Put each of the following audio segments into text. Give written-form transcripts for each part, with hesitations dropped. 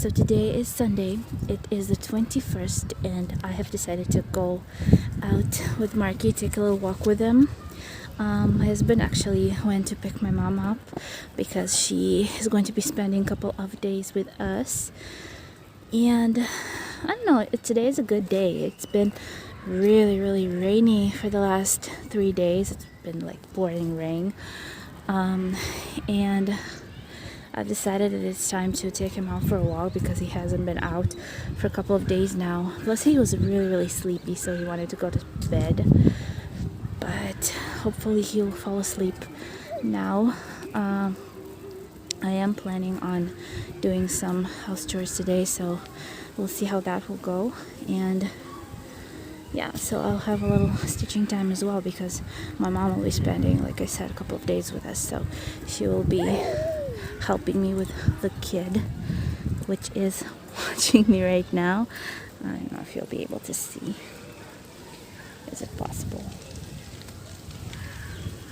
So today is Sunday. It is the 21st, and I have decided to go out with Marky, take a little walk with him. My husband actually went to pick my mom up because she is going to be spending a couple of days with us. And I don't know, today is a good day. It's been really rainy for the last 3 days. It's been like pouring rain. And I've decided that it's time to take him out for a walk because he hasn't been out for a couple of days now. Plus he was really sleepy, so he wanted to go to bed. But hopefully he'll fall asleep now. I am planning on doing some house chores today, so we'll see how that will go. And yeah, so I'll have a little stitching time as well because my mom will be spending, like I said, a couple of days with us, so she will be helping me with the kid, which is watching me right now. I don't know if you'll be able to see. Is it possible?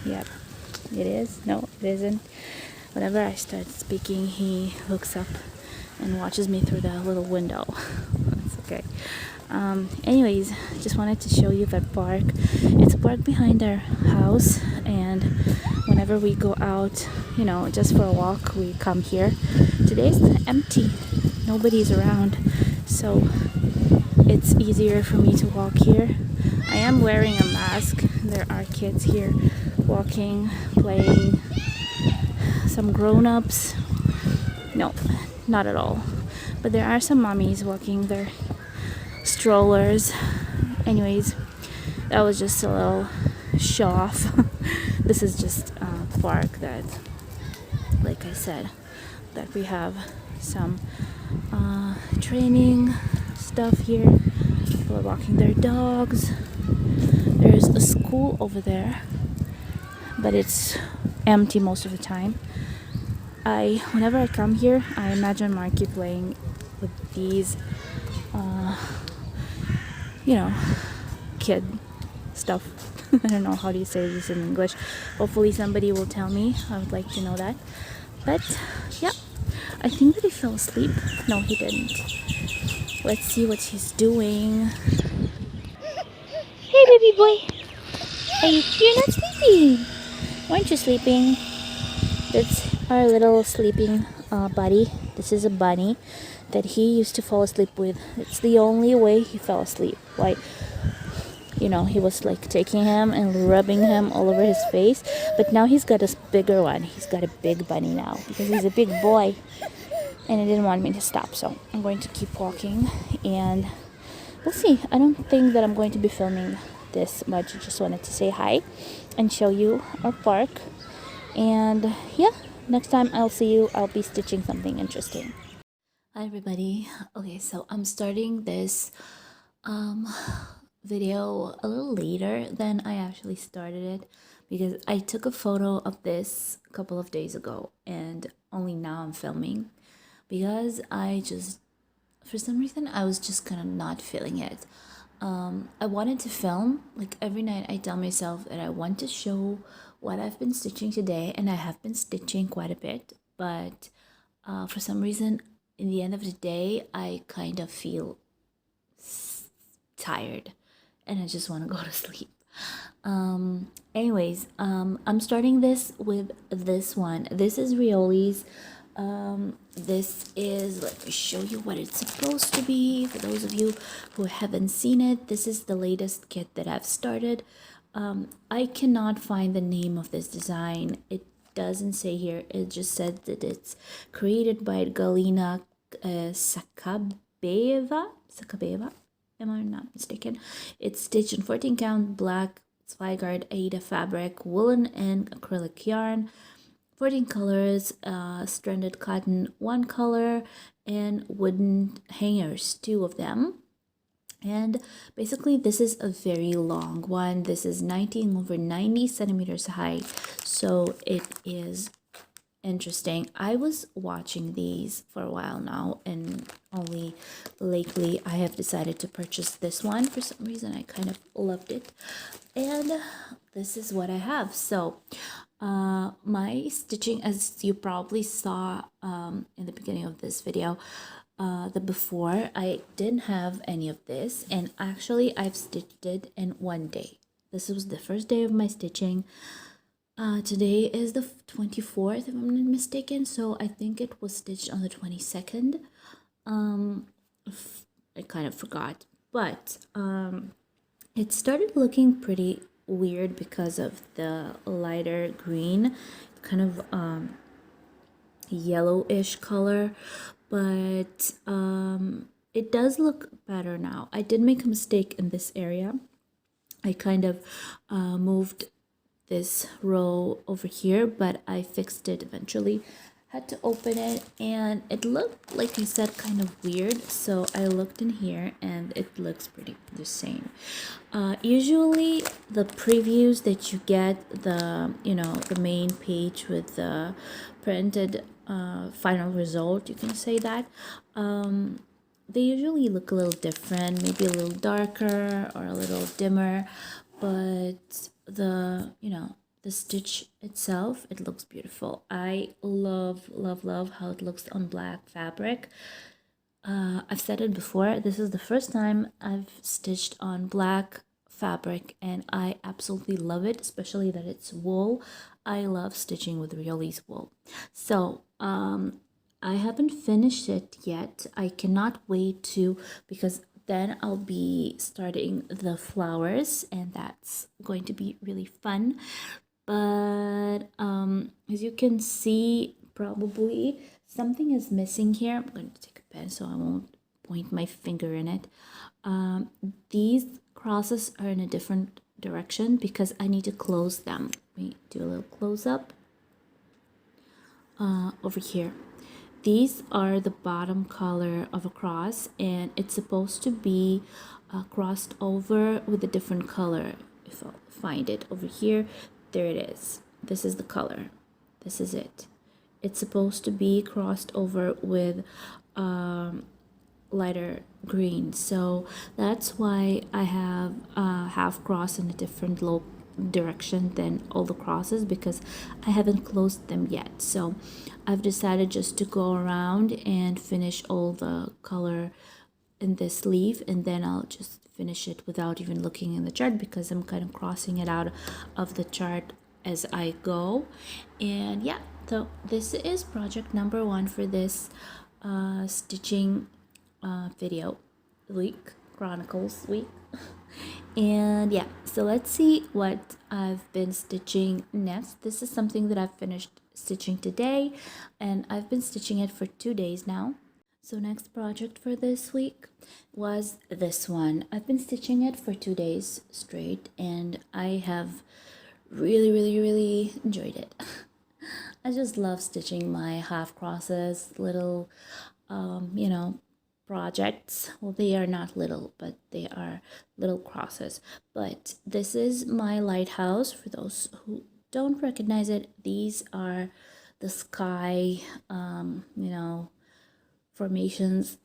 Yep, it is. No, it isn't. Whenever I start speaking, he looks up and watches me through the little window. That's okay. Anyways, just wanted to show you that park. It's a park behind our house, and whenever we go out, you know, just for a walk, we come here. Today's empty. Nobody's around, so it's easier for me to walk here. I am wearing a mask. There are kids here walking, playing. Some grown-ups. No, not at all. But there are some mommies walking their strollers. Anyways, that was just a little show off. This is just a park that, like I said, that we have some training stuff here. People are walking their dogs. There's a school over there, but it's empty most of the time. Whenever I come here, I imagine Marky playing with these kid stuff. I don't know how do you say this in English. Hopefully somebody will tell me. I would like to know that. But yeah, I think that he fell asleep. No, he didn't. Let's see what he's doing. Hey, baby boy. You're not sleeping. Weren't you sleeping? That's our little sleeping buddy. This is a bunny that he used to fall asleep with. It's the only way he fell asleep. Like, you know, he was like taking him and rubbing him all over his face. But now he's got a bigger one. He's got a big bunny now because he's a big boy. And he didn't want me to stop, so I'm going to keep walking. And we'll see. I don't think that I'm going to be filming this much. I just wanted to say hi and show you our park. And yeah, next time I'll see you, I'll be stitching something interesting. Hi everybody. Okay, so I'm starting this video a little later than I actually started it because I took a photo of this a couple of days ago and only now I'm filming because for some reason I was just kind of not feeling it. I wanted to film, like every night I tell myself that I want to show what I've been stitching today, and I have been stitching quite a bit, but for some reason in the end of the day I kind of feel tired and I just want to go to sleep. Anyways, I'm starting this with this one. This is Rioli's. This is, let me show you what it's supposed to be for those of you who haven't seen it. This is the latest kit that I've started. I cannot find the name of this design. It doesn't say here. It just said that it's created by Galina Sakabeva, am I not mistaken? It's stitched in 14 count black Zweigart Aida fabric, woolen and acrylic yarn, 14 colors, stranded cotton 1 color, and wooden hangers 2 of them. And basically this is a very long one. This is 19 over 90 centimeters high, so it is interesting. I was watching these for a while now, and only lately I have decided to purchase this one. For some reason I kind of loved it, and this is what I have. So my stitching, as you probably saw in the beginning of this video, the before, I didn't have any of this, and actually I've stitched it in one day. This was the first day of my stitching. Today is the 24th, if I'm not mistaken, so I think it was stitched on the 22nd. I kind of forgot, but it started looking pretty weird because of the lighter green, kind of yellowish color, but it does look better now. I did make a mistake in this area. I kind of moved this row over here, but I fixed it eventually. Had to open it, and it looked, like I said, kind of weird, so I looked in here and it looks pretty the same. Usually the previews that you get, the the main page with the printed final result, you can say that, they usually look a little different, maybe a little darker or a little dimmer, but the the stitch itself, it looks beautiful. I love how it looks on black fabric. I've said it before, this is the first time I've stitched on black fabric, and I absolutely love it, especially that it's wool. I love stitching with Rioli's wool. So I haven't finished it yet. I cannot wait to, because then I'll be starting the flowers, and that's going to be really fun. But as you can see, probably something is missing here. I'm going to take a pen so I won't point my finger in it. These crosses are in a different direction because I need to close them. Let me do a little close up over here. These are the bottom color of a cross, and it's supposed to be crossed over with a different color. If I'll find it over here, there it is. This is the color. This is it. It's supposed to be crossed over with lighter green, so that's why I have half cross in a different direction than all the crosses, because I haven't closed them yet. So I've decided just to go around and finish all the color in this leaf, and then I'll just finish it without even looking in the chart, because I'm kind of crossing it out of the chart as I go. And yeah, so this is project number 1 for this stitching video week, Chronicles week. And yeah, so let's see what I've been stitching next. This is something that I've finished stitching today, and I've been stitching it for 2 days now. So next project for this week was this one. I've been stitching it for 2 days straight, and I have really enjoyed it. I just love stitching my half crosses, little projects. Well, they are not little, but they are little crosses. But this is my lighthouse. For those who don't recognize it, these are the sky formations.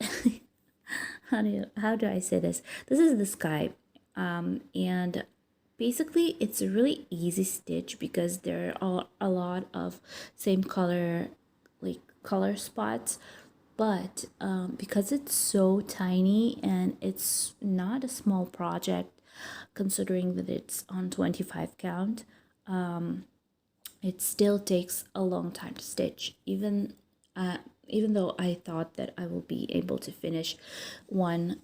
How do I say this? This is the sky, and basically it's a really easy stitch because there are a lot of same color, like color spots, but because it's so tiny and it's not a small project, considering that it's on 25 count, it still takes a long time to stitch, even though I thought that I will be able to finish one,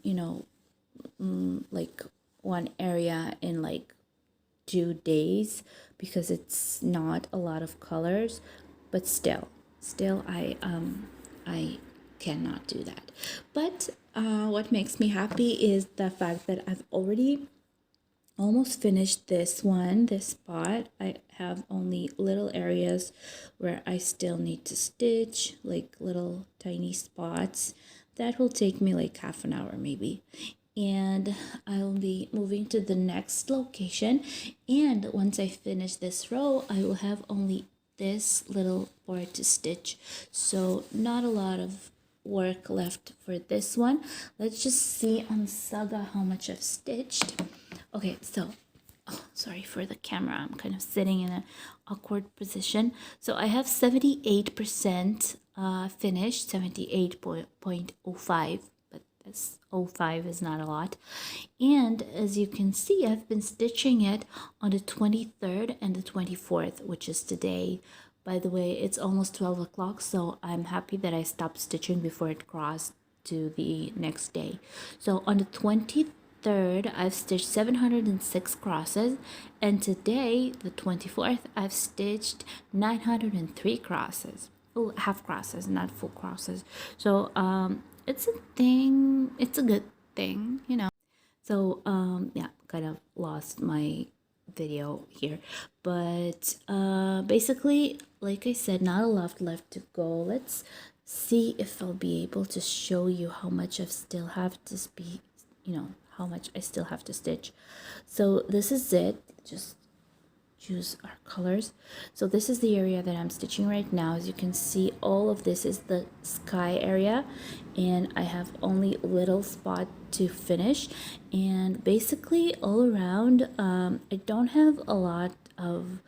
like one area in like 2 days, because it's not a lot of colors, but still I cannot do that. But what makes me happy is the fact that I've already almost finished this spot. I have only little areas where I still need to stitch, like little tiny spots. That will take me like half an hour maybe, and I'll be moving to the next location. And once I finish this row, I will have only this little part to stitch, so not a lot of work left for this one. Let's just see on Saga how much I've stitched. Okay, so sorry for the camera, I'm kind of sitting in an awkward position. So I have 78% finished, 78.05, but this 05 is not a lot. And as you can see, I've been stitching it on the 23rd and the 24th, which is today. By the way, it's almost 12 o'clock, so I'm happy that I stopped stitching before it crossed to the next day. So on the 23rd, I've stitched 706 crosses, and today, the 24th, I've stitched 903 crosses. Oh, half crosses, not full crosses. So it's a thing. It's a good thing, you know. So yeah, kind of lost my video here, but basically, like I said, not a lot left to go. Let's see if I'll be able to show you how much I still have to be, you know, how much I still have to stitch. So this is it. Just choose our colors. So this is the area that I'm stitching right now. As you can see, all of this is the sky area, and I have only little spot to finish. And basically all around, I don't have a lot of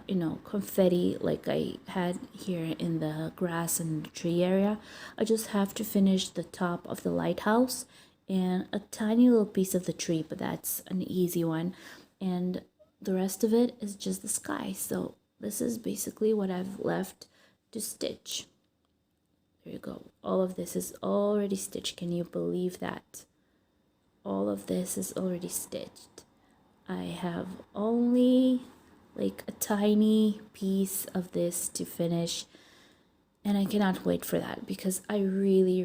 you know, confetti like I had here in the grass and the tree area. I just have to finish the top of the lighthouse and a tiny little piece of the tree, but that's an easy one. And the rest of it is just the sky. So this is basically what I've left to stitch. There you go. All of this is already stitched. Can you believe that? All of this is already stitched. I have only like a tiny piece of this to finish, and I cannot wait for that because I really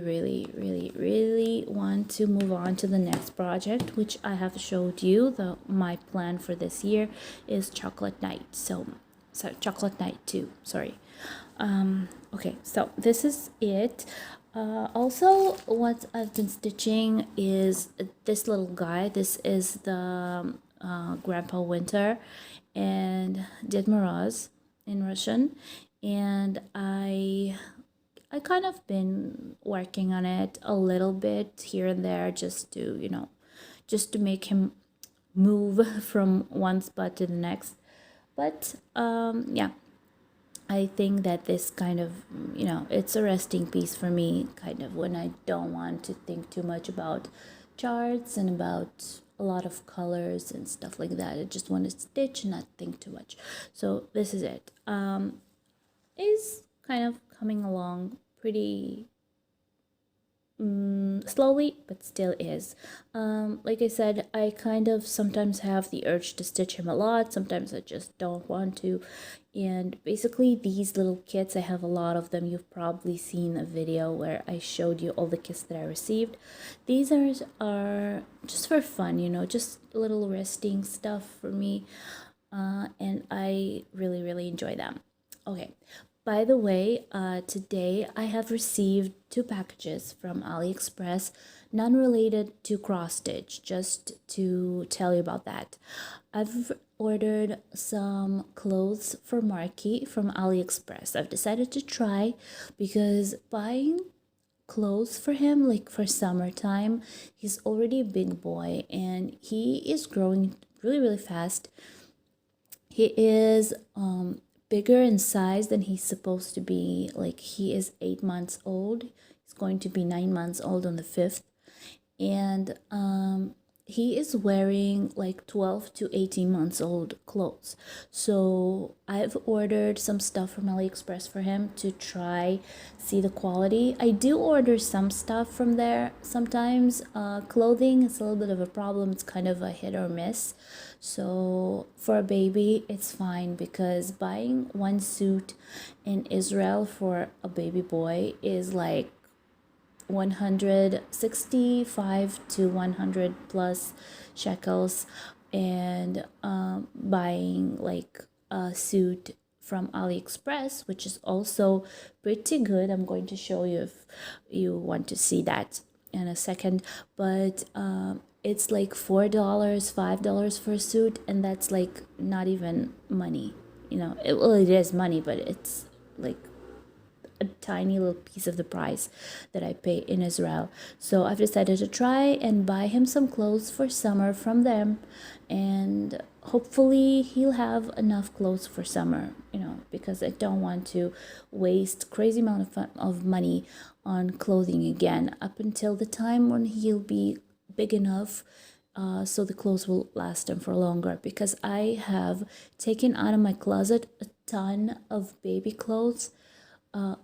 want to move on to the next project, which I have showed you. My plan for this year is Chocolate Night. So Chocolate Night 2, sorry. Okay, so this is it. Also, what I've been stitching is this little guy. This is the Grandpa Winter and Ded Moroz in Russian, and I kind of been working on it a little bit here and there, just to, you know, just to make him move from one spot to the next. But yeah, I think that this kind of, you know, it's a resting piece for me, kind of when I don't want to think too much about charts and about a lot of colors and stuff like that. I just want to stitch and not think too much. So this is it. Is kind of coming along pretty slowly, but still is. Like I said, I kind of sometimes have the urge to stitch him a lot. Sometimes I just don't want to. And basically these little kits, I have a lot of them. You've probably seen a video where I showed you all the kits that I received. These are just for fun, you know, just little resting stuff for me. And I really enjoy them. Okay, by the way, today I have received 2 packages from Aliexpress, none related to cross stitch, just to tell you about that. I've ordered some clothes for Marky from Aliexpress. I've decided to try because buying clothes for him, like for summertime, he's already a big boy and he is growing really fast. He is bigger in size than he's supposed to be. Like, he is 8 months old. He's going to be 9 months old on the 5th. And he is wearing like 12 to 18 months old clothes. So I've ordered some stuff from AliExpress for him to try, see the quality. I do order some stuff from there. Sometimes clothing is a little bit of a problem. It's kind of a hit or miss. So for a baby, it's fine because buying one suit in Israel for a baby boy is like 165 to 100 plus shekels, and buying like a suit from AliExpress, which is also pretty good. I'm going to show you if you want to see that in a second, but it's like $4, $5 for a suit, and that's like not even money, you know. Well, it is money, but it's like a tiny little piece of the price that I pay in Israel. So I've decided to try and buy him some clothes for summer from them, and hopefully he'll have enough clothes for summer, you know, because I don't want to waste crazy amount of money on clothing again up until the time when he'll be big enough, so the clothes will last him for longer, because I have taken out of my closet a ton of baby clothes,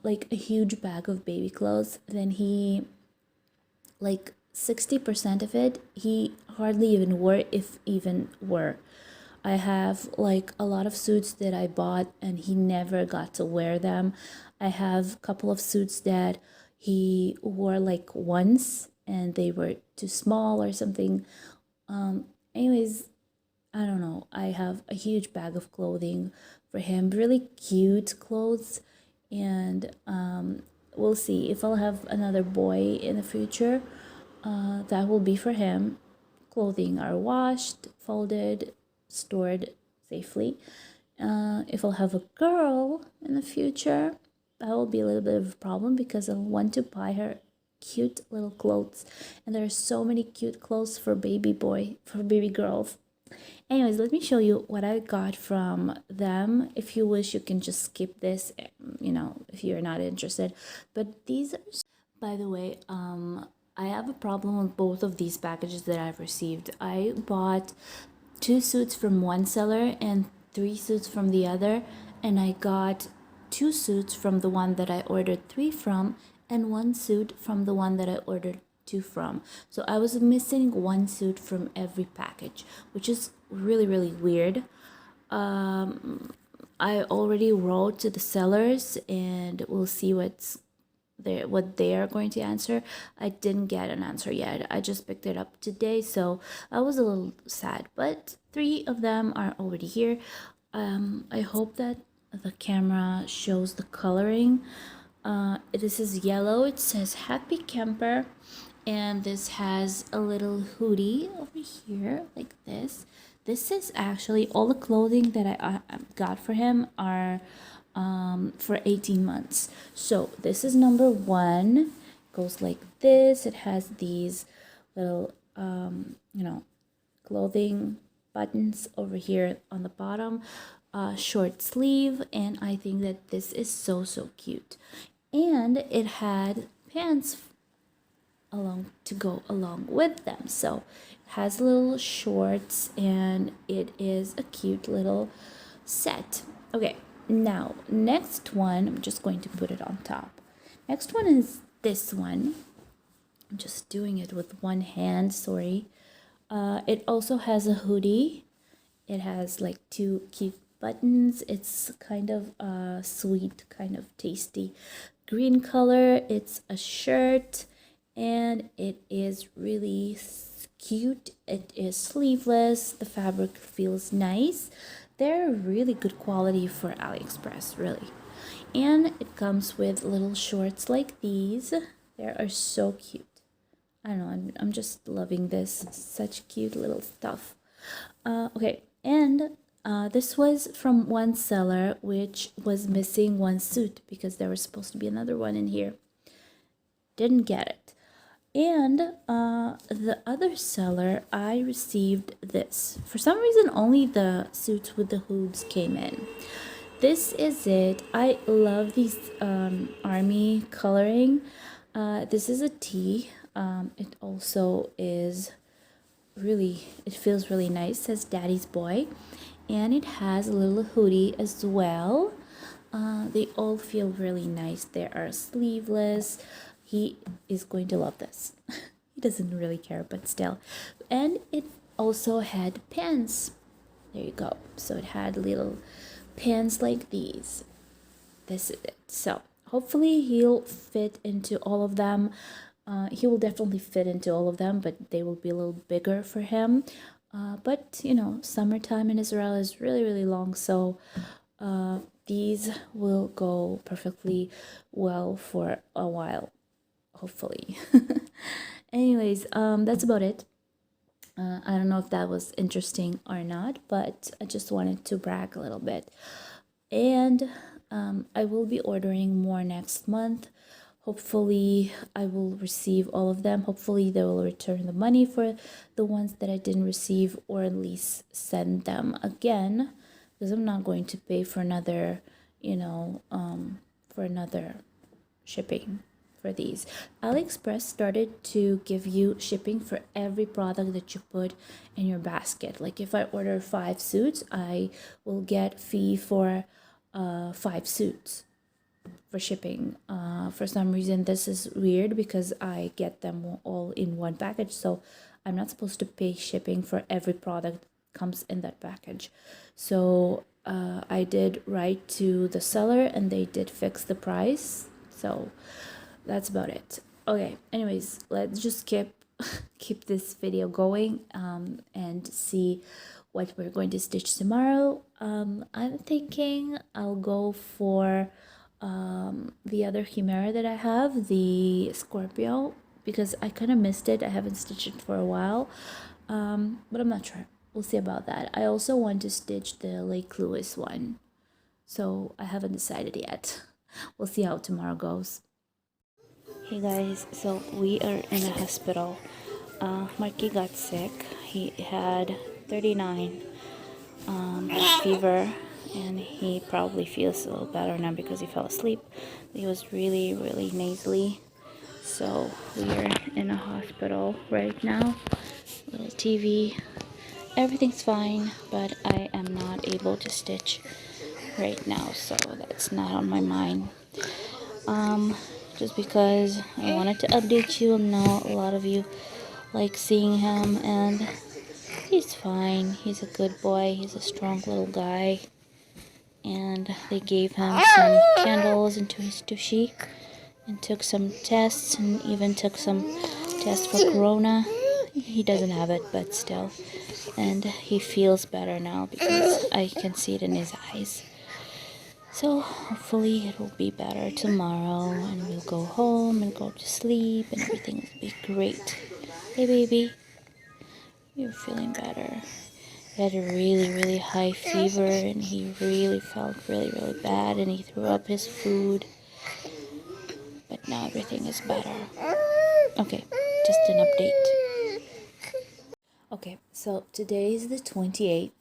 like a huge bag of baby clothes. Then he, like 60% of it, he hardly even wore, if even wore. I have like a lot of suits that I bought and he never got to wear them. I have a couple of suits that he wore like once and they were too small or something. Anyways, I don't know. I have a huge bag of clothing for him, really cute clothes, and we'll see if I'll have another boy in the future. That will be for him. Clothing are washed, folded, stored safely. If I'll have a girl in the future, that will be a little bit of a problem, because I'll want to buy her cute little clothes, and there are so many cute clothes for baby girls. Anyways, let me show you what I got from them. If you wish, you can just skip this, you know, if you're not interested. But these are, by the way, I have a problem with both of these packages that I've received. I bought 2 suits from one seller and 3 suits from the other, and I got 2 suits from the one that I ordered 3 from, and 1 suit from the one that I ordered 2 from. So I was missing 1 suit from every package, which is really weird. I already wrote to the sellers, and we'll see what they are going to answer. I didn't get an answer yet. I just picked it up today, so I was a little sad, but 3 of them are already here. I hope that the camera shows the coloring. This is yellow. It says Happy Camper, and this has a little hoodie over here like this. This is actually all the clothing that I got for him are for 18 months. So this is number 1. Goes like this. It has these little you know, clothing buttons over here on the bottom, short sleeve, and I think that this is so cute. And it had pants to go along with them, so it has little shorts, and it is a cute little set. Okay, now next one, I'm just going to put it on top. Next one is this one. I'm just doing it with one hand, sorry. It also has a hoodie. It has like 2 cute buttons. It's kind of sweet, kind of tasty green color. It's a shirt, and it is really cute. It is sleeveless. The fabric feels nice. They're really good quality for Aliexpress, really. And it comes with little shorts like these. They are so cute. I don't know, I'm just loving this. Such cute little stuff. Okay, and this was from one seller, which was missing 1 suit because there was supposed to be another one in here. Didn't get it. And the other seller, I received this. For some reason, only the suits with the hoods came in. This is it. I love these army coloring. This is a tee. It also is really, it feels really nice. It says Daddy's Boy. And it has a little hoodie as well. They all feel really nice. They are sleeveless. He is going to love this. He doesn't really care, but still. And it also had pants. There you go. So it had little pants like these. This is it. So hopefully he'll fit into all of them. He will definitely fit into all of them, but they will be a little bigger for him. But you know, summertime in Israel is really long, so these will go perfectly well for a while, hopefully. Anyways, that's about it. I don't know if that was interesting or not, but I just wanted to brag a little bit. And I will be ordering more next month. hopefully I will receive all of them. Hopefully they will return the money for the ones that I didn't receive, or at least send them again, because I'm not going to pay for another, for another shipping for these. Aliexpress started to give you shipping for every product that you put in your basket. Like if I order 5 suits, I will get fee for 5 suits for shipping. For some reason this is weird because I get them all in one package, so I'm not supposed to pay shipping for every product that comes in that package. So I did write to the seller and they did fix the price, so that's about it. Okay, anyways, let's just keep this video going and see what we're going to stitch tomorrow. I'm thinking I'll go for the other Chimera that I have, the Scorpio, because I kind of missed it. I haven't stitched it for a while, but I'm not sure. We'll see about that. I also want to stitch the Lake Louise one, so I haven't decided yet. We'll see how tomorrow goes. Hey guys, so we are in a hospital. Marky got sick. He had 39 fever, and he probably feels a little better now because he fell asleep. He was really nasally, so we are in a hospital right now. Little TV, everything's fine, but I am not able to stitch right now, so that's not on my mind. Just because I wanted to update you. I know a lot of you like seeing him, and he's fine. He's a good boy. He's a strong little guy. And they gave him some candles into his tushy and took some tests, and even took some tests for corona. He doesn't have it, but still. And he feels better now because I can see it in his eyes. So hopefully it will be better tomorrow, and we'll go home and go to sleep and everything will be great. Hey baby, you're feeling better. He had a really high fever, and he really felt really bad, and he threw up his food. But now everything is better. Okay, just an update. Okay, so today is the 28th.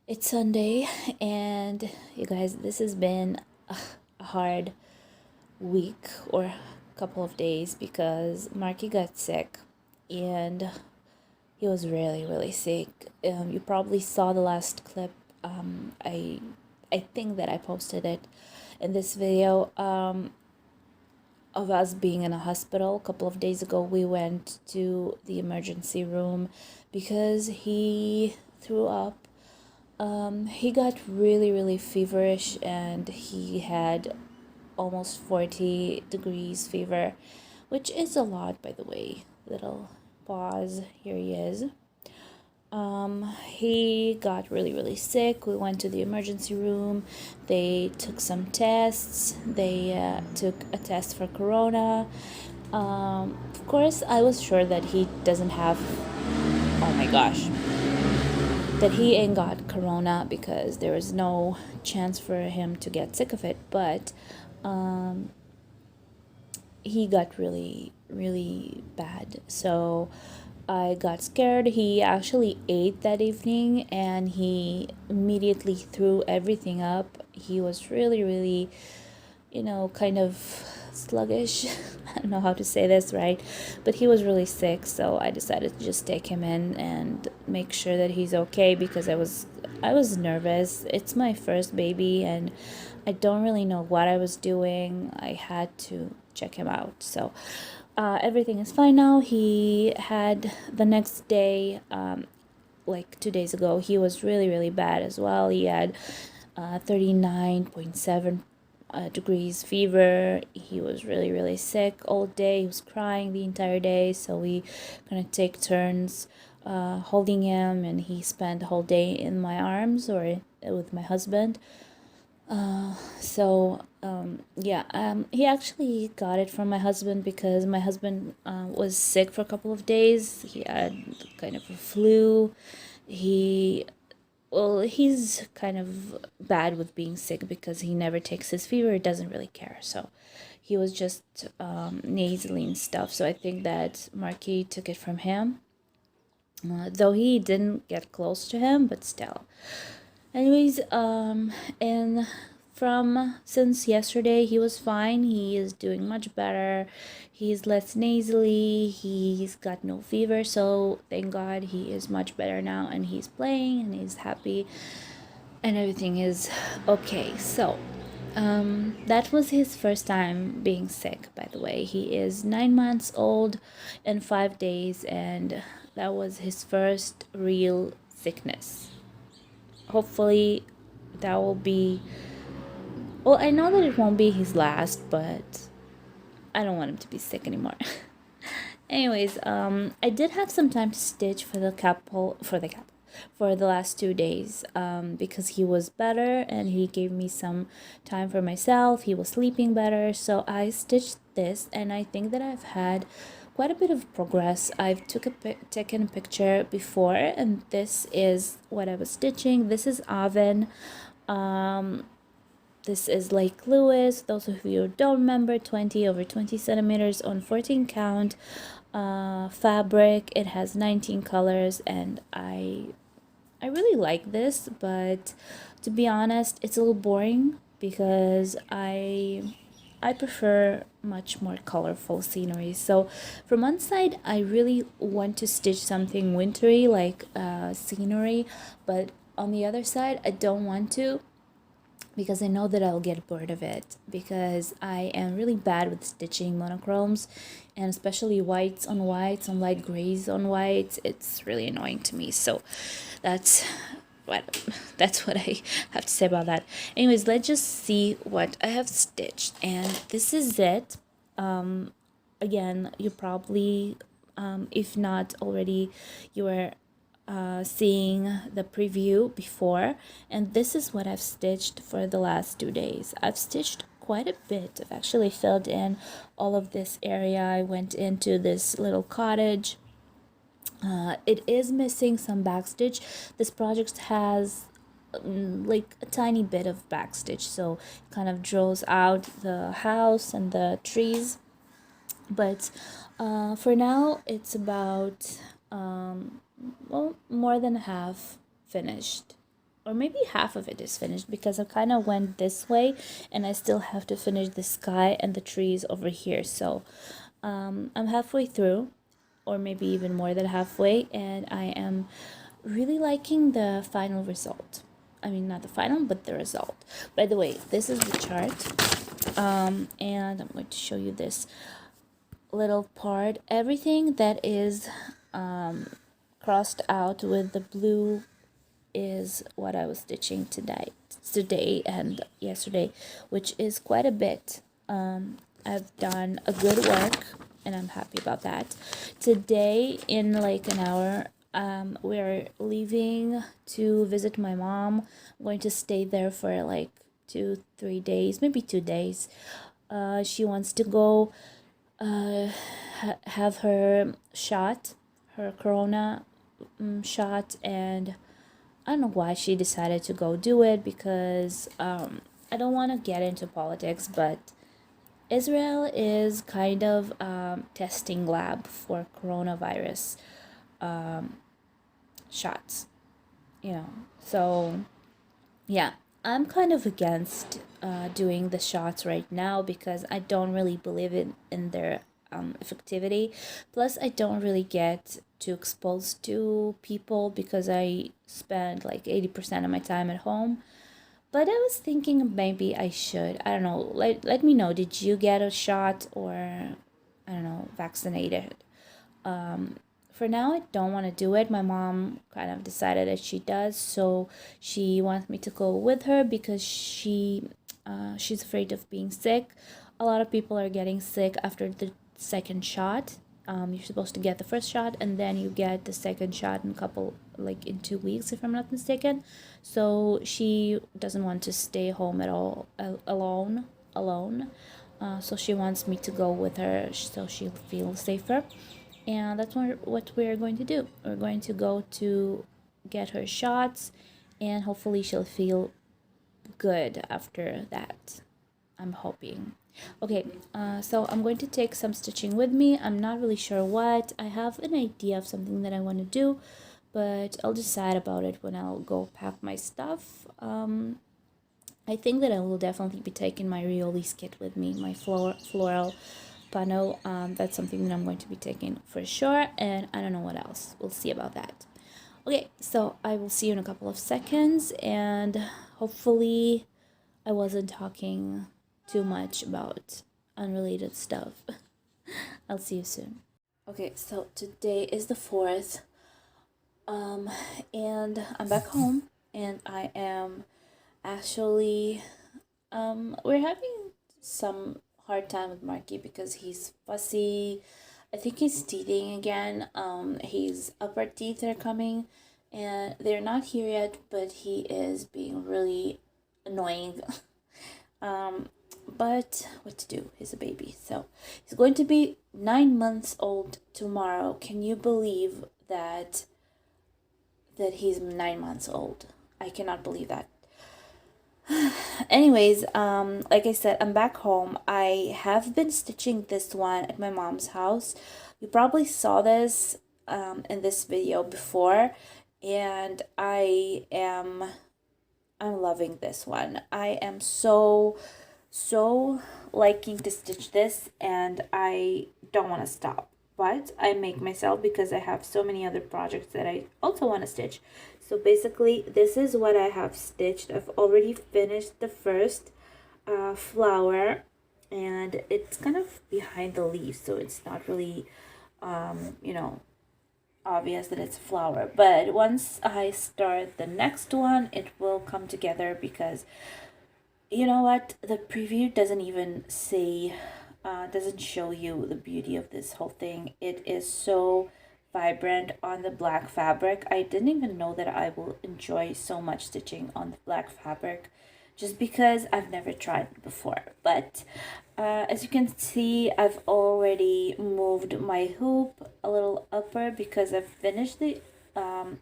It's Sunday, and you guys, this has been a hard week or a couple of days because Marky got sick, and he was really sick. You probably saw the last clip. I think that I posted it in this video of us being in a hospital. A couple of days ago we went to the emergency room because he threw up. He got really feverish, and he had almost 40 degrees fever, which is a lot, by the way. Little pause, here he is. He got really sick. We went to the emergency room. They took some tests. They took a test for corona. Of course I was sure that he doesn't have, oh my gosh, that he ain't got corona, because there was no chance for him to get sick of it. But he got really bad, so I got scared. He actually ate that evening, and he immediately threw everything up. He was really kind of sluggish. I don't know how to say this right, but he was really sick, so I decided to just take him in and make sure that he's okay, because I was nervous. It's my first baby, and I don't really know what I was doing. I had to check him out. So everything is fine now. He had the next day, like 2 days ago, he was really bad as well. He had 39.7 degrees fever. He was really sick all day. He was crying the entire day, so we gonna take turns holding him, and he spent the whole day in my arms or with my husband. He actually got it from my husband, because my husband was sick for a couple of days. He had kind of a flu. He's kind of bad with being sick because he never takes his fever. He doesn't really care. So he was just nasally and stuff. So I think that Marky took it from him, though he didn't get close to him, but still. Anyways, and from since yesterday he was fine. He is doing much better. He's less nasally. He's got no fever, so thank God he is much better now, and he's playing and he's happy, and everything is okay. So that was his first time being sick, by the way. He is 9 months old and 5 days, and that was his first real sickness. Hopefully that will be, well, I know that it won't be his last, but I don't want him to be sick anymore. Anyways, I did have some time to stitch for the last 2 days, because he was better and he gave me some time for myself. He was sleeping better, so I stitched this, and I think that I've had quite a bit of progress. I've taken a picture before, and this is what I was stitching. This is Oven. This is Lake Lewis. Those of you who don't remember, 20 over 20 centimeters on 14 count fabric. It has 19 colors, and I really like this, but to be honest, it's a little boring because I prefer much more colorful scenery. So from one side, I really want to stitch something wintry like scenery, but on the other side, I don't want to, because I know that I'll get bored of it, because I am really bad with stitching monochromes, and especially whites on light grays on whites. It's really annoying to me. So that's what I have to say about that. Anyways, let's just see what I have stitched, and this is it. Again, you probably, if not already, you are seeing the preview before, and this is what I've stitched for the last 2 days. I've stitched quite a bit. I've actually filled in all of this area. I went into this little cottage. It is missing some backstitch. This project has like a tiny bit of backstitch, so it kind of draws out the house and the trees, but for now it's about well, more than half finished, or maybe half of it is finished, because I kind of went this way and I still have to finish the sky and the trees over here. So I'm halfway through, or maybe even more than halfway, and I am really liking the final result. I mean, not the final, but the result. By the way, this is the chart, and I'm going to show you this little part. Everything that is crossed out with the blue is what I was stitching today and yesterday, which is quite a bit. I've done a good work, and I'm happy about that. Today, in like an hour, we're leaving to visit my mom. I'm going to stay there for like 2-3 days, maybe 2 days. She wants to go have her shot, her corona shot, and I don't know why she decided to go do it, because I don't want to get into politics, but Israel is kind of testing lab for coronavirus shots, so yeah, I'm kind of against doing the shots right now, because I don't really believe in their effectivity. Plus, I don't really get too exposed to people because I spend like 80% of my time at home. But I was thinking maybe I should. I don't know. Let me know. Did you get a shot, or I don't know, vaccinated? For now, I don't want to do it. My mom kind of decided that she does, so she wants me to go with her, because she's afraid of being sick. A lot of people are getting sick after the second shot. You're supposed to get the first shot, and then you get the second shot in in 2 weeks, if I'm not mistaken. So she doesn't want to stay home at all alone. So she wants me to go with her, so she'll feel safer. And that's what we're going to do. We're going to go to get her shots, and hopefully she'll feel good after that. I'm hoping. Okay, so I'm going to take some stitching with me. I'm not really sure what. I have an idea of something that I want to do, but I'll decide about it when I'll go pack my stuff. I think that I will definitely be taking my Riolis kit with me, my floral panel. That's something that I'm going to be taking for sure, and I don't know what else. We'll see about that. Okay, so I will see you in a couple of seconds, and hopefully I wasn't talking too much about unrelated stuff. I'll see you soon. Okay, so today is the 4th, and I'm back home, and I am actually, we're having some hard time with Marky because he's fussy. I think he's teething again. His upper teeth are coming, and they're not here yet, but he is being really annoying. But what to do? He's a baby. So he's going to be 9 months old tomorrow. Can you believe that he's 9 months old? I cannot believe that. Anyways, like I said, I'm back home. I have been stitching this one at my mom's house. You probably saw this in this video before, and I'm loving this one. I am so liking to stitch this, and I don't want to stop, but I make myself because I have so many other projects that I also want to stitch. So basically this is what I have stitched. I've already finished the first flower, and it's kind of behind the leaves, so it's not really you know, obvious that it's a flower. But once I start the next one, it will come together, because you know what, the preview doesn't even say doesn't show you the beauty of this whole thing. It is so vibrant on the black fabric. I didn't even know that I will enjoy so much stitching on the black fabric, just because I've never tried it before. But as you can see, I've already moved my hoop a little upper because I've finished the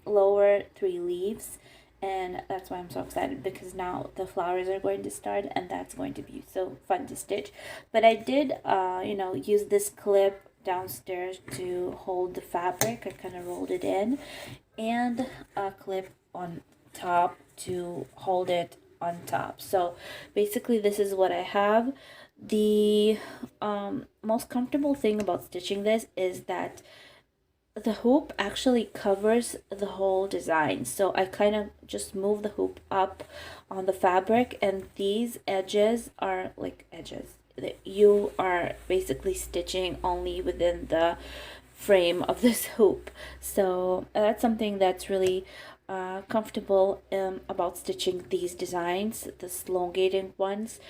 lower 3 leaves, and that's why I'm so excited, because now the flowers are going to start, and that's going to be so fun to stitch. But I did use this clip downstairs to hold the fabric. I kind of rolled it in, and a clip on top to hold it on top. So basically this is what I have. The most comfortable thing about stitching this is that the hoop actually covers the whole design. So I kind of just move the hoop up on the fabric, and these edges are like edges that you are basically stitching only within the frame of this hoop. So that's something that's really comfortable about stitching these designs, the elongated ones.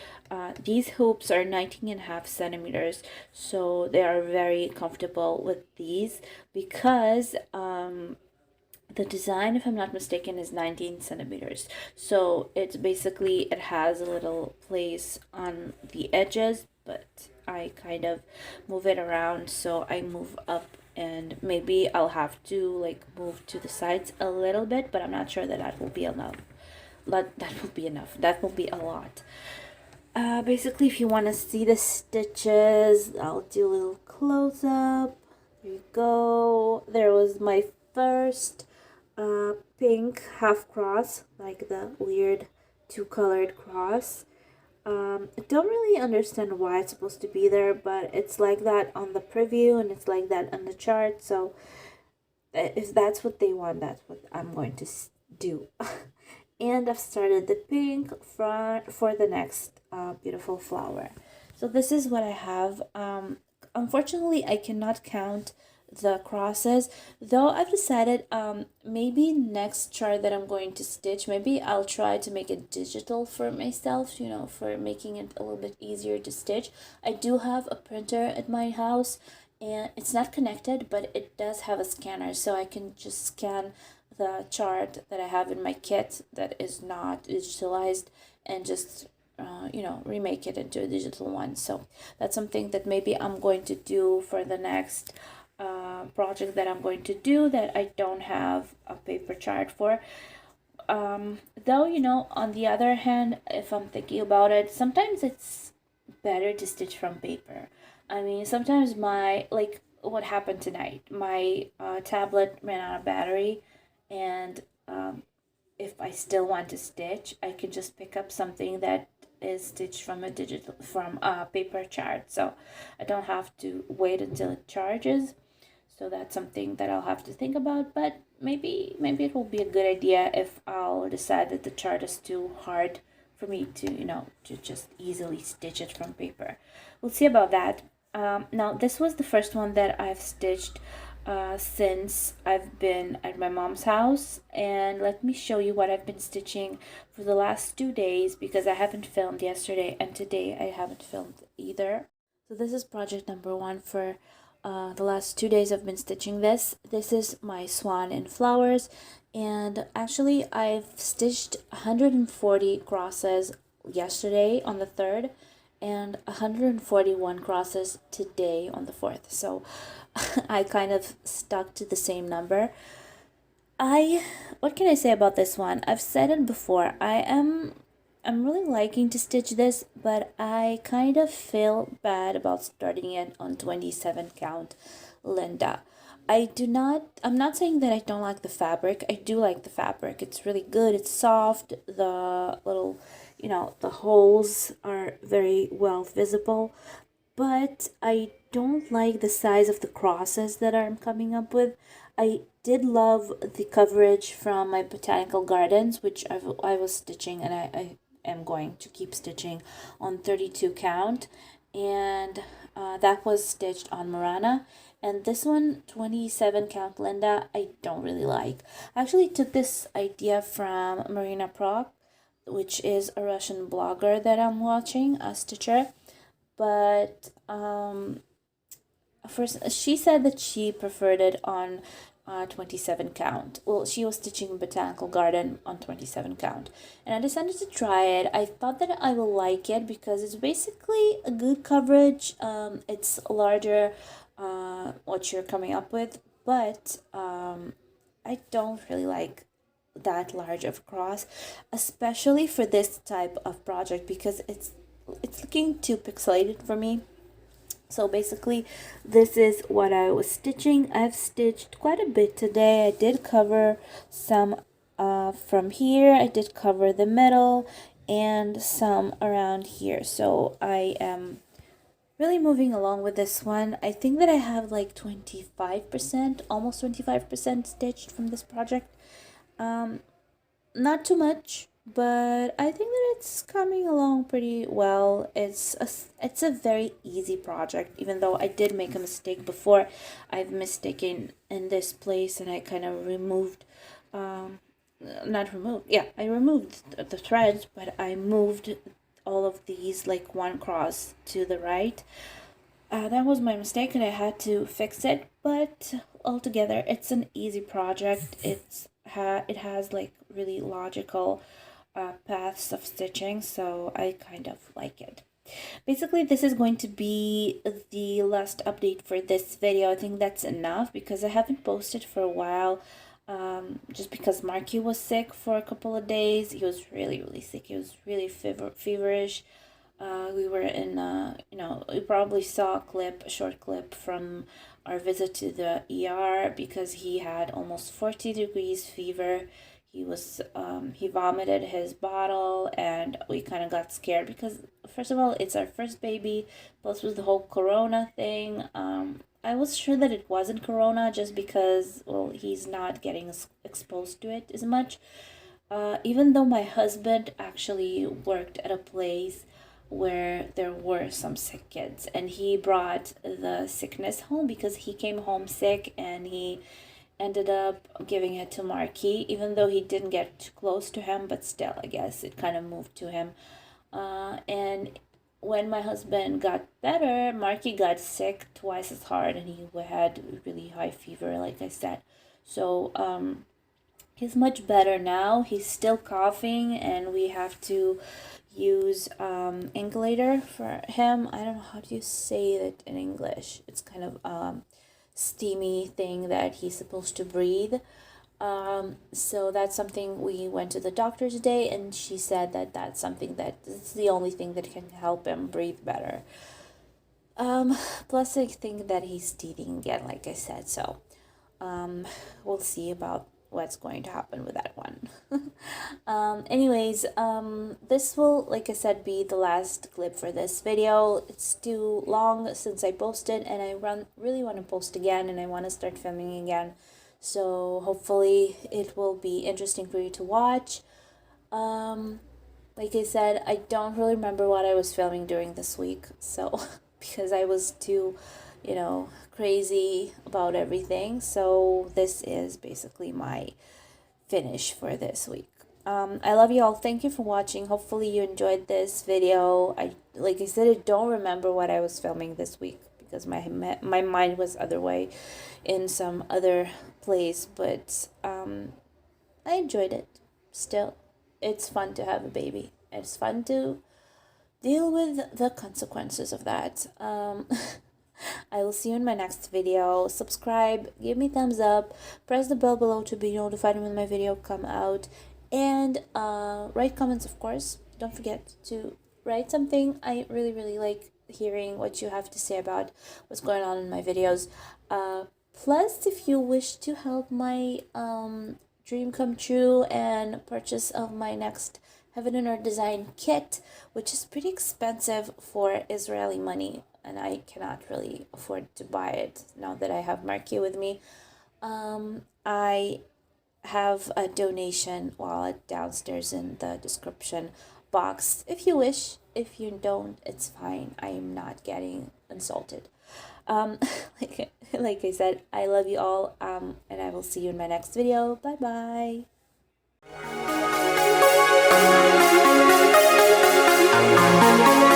These hoops are 19.5 centimeters, so they are very comfortable with these, because the design, if I'm not mistaken, is 19 centimeters. So it's basically, it has a little place on the edges, but I kind of move it around. So I move up, and maybe I'll have to like move to the sides a little bit, but I'm not sure that that will be enough. That will be enough. That will be a lot. Basically, if you want to see the stitches, I'll do a little close up. There you go. There was my first pink half cross, like the weird 2-colored cross. I don't really understand why it's supposed to be there, but it's like that on the preview, and it's like that on the chart. So if that's what they want, that's what I'm going to do. And I've started the pink for the next beautiful flower. So this is what I have. Unfortunately, I cannot count the crosses, though I've decided maybe next chart that I'm going to stitch, maybe I'll try to make it digital for myself, you know, for making it a little bit easier to stitch. I do have a printer at my house, and it's not connected, but it does have a scanner, so I can just scan the chart that I have in my kit that is not digitalized, and just remake it into a digital one. So that's something that maybe I'm going to do for the next project that I'm going to do, that I don't have a paper chart for. Though, on the other hand, if I'm thinking about it, sometimes it's better to stitch from paper. I mean, sometimes like what happened tonight, my tablet ran out of battery, and if I still want to stitch, I can just pick up something that is stitched from a paper chart. So I don't have to wait until it charges. So that's something that I'll have to think about, but maybe it will be a good idea if I'll decide that the chart is too hard for me to, to just easily stitch it from paper. We'll see about that. Now, this was the first one that I've stitched since I've been at my mom's house, and let me show you what I've been stitching for the last 2 days, because I haven't filmed yesterday and today I haven't filmed either. So this is project number 1 for the last 2 days I've been stitching this. This is my swan in flowers, and actually I've stitched 140 crosses yesterday on the 3rd and 141 crosses today on the 4th. So I kind of stuck to the same number. What can I say about this one? I've said it before. I'm really liking to stitch this, but I kind of feel bad about starting it on 27 count Linda. I'm not saying that I don't like the fabric. I do like the fabric. It's really good. It's soft. The little, the holes are very well visible, but I don't like the size of the crosses that I'm coming up with. I did love the coverage from my botanical gardens, which I was stitching, and I am going to keep stitching on 32 count, and that was stitched on Marana. And this one, 27 count Linda, I don't really like. I actually took this idea from Marina Proc, which is a Russian blogger that I'm watching, a stitcher. But first, she said that she preferred it on 27 count. Well, she was stitching Botanical Garden on 27 count, and I decided to try it. I thought that I will like it because it's basically a good coverage. It's larger, what you're coming up with, but I don't really like that large of a cross, especially for this type of project, because it's looking too pixelated for me. So basically, this is what I was stitching. I've stitched quite a bit today. I did cover some from here. I did cover the middle and some around here. So I am really moving along with this one. I think that I have like 25%, almost 25% stitched from this project. Not too much, but I think that it's coming along pretty well. It's a very easy project, even though I did make a mistake before. I've mistaken in this place, and I kind of removed, not removed, yeah, I removed the threads, but I moved all of these like one cross to the right. That was my mistake, and I had to fix it, but altogether it's an easy project. It has like really logical paths of stitching, so I kind of like it. Basically, this is going to be the last update for this video. I think that's enough because I haven't posted for a while, just because Marky was sick for a couple of days. He was really sick. He was really feverish. We were in, you probably saw a short clip from our visit to the ER, because he had almost 40 degrees fever. He vomited his bottle, and we kind of got scared because, first of all, it's our first baby, plus with the whole corona thing. I was sure that it wasn't corona just because, well, he's not getting exposed to it as much. Even though my husband actually worked at a place where there were some sick kids, and he brought the sickness home because he came home sick, and he ended up giving it to Marky, even though he didn't get too close to him, but still, I guess it kind of moved to him. And when my husband got better, Marky got sick twice as hard, and he had really high fever, like I said. So he's much better now. He's still coughing, and we have to use inhalator for him. I don't know how do you say that in English. It's kind of steamy thing that he's supposed to breathe. So that's something. We went to the doctor today, and she said that that's something that it's the only thing that can help him breathe better. Plus I think that he's teething again, like I said, so we'll see about what's going to happen with that one. Anyways, this will, like I said, be the last clip for this video. It's too long since I posted, and I really want to post again, and I want to start filming again. So hopefully it will be interesting for you to watch. Like I said, I don't really remember what I was filming during this week, so because I was too, crazy about everything. So this is basically my finish for this week. I love you all. Thank you for watching. Hopefully you enjoyed this video. Like I said, I don't remember what I was filming this week because my mind was other way, in some other place. But I enjoyed it. Still, it's fun to have a baby. It's fun to deal with the consequences of that. I will see you in my next video. Subscribe, give me thumbs up, press the bell below to be notified when my video come out, and write comments, of course. Don't forget to write something. I really like hearing what you have to say about what's going on in my videos. Plus, if you wish to help my dream come true and purchase of my next Heaven and Earth design kit, which is pretty expensive for Israeli money, and I cannot really afford to buy it now that I have Marky with me. I have a donation wallet downstairs in the description box if you wish. If you don't, it's fine. I am not getting insulted. Like I said, I love you all, and I will see you in my next video. Bye bye. Thank you.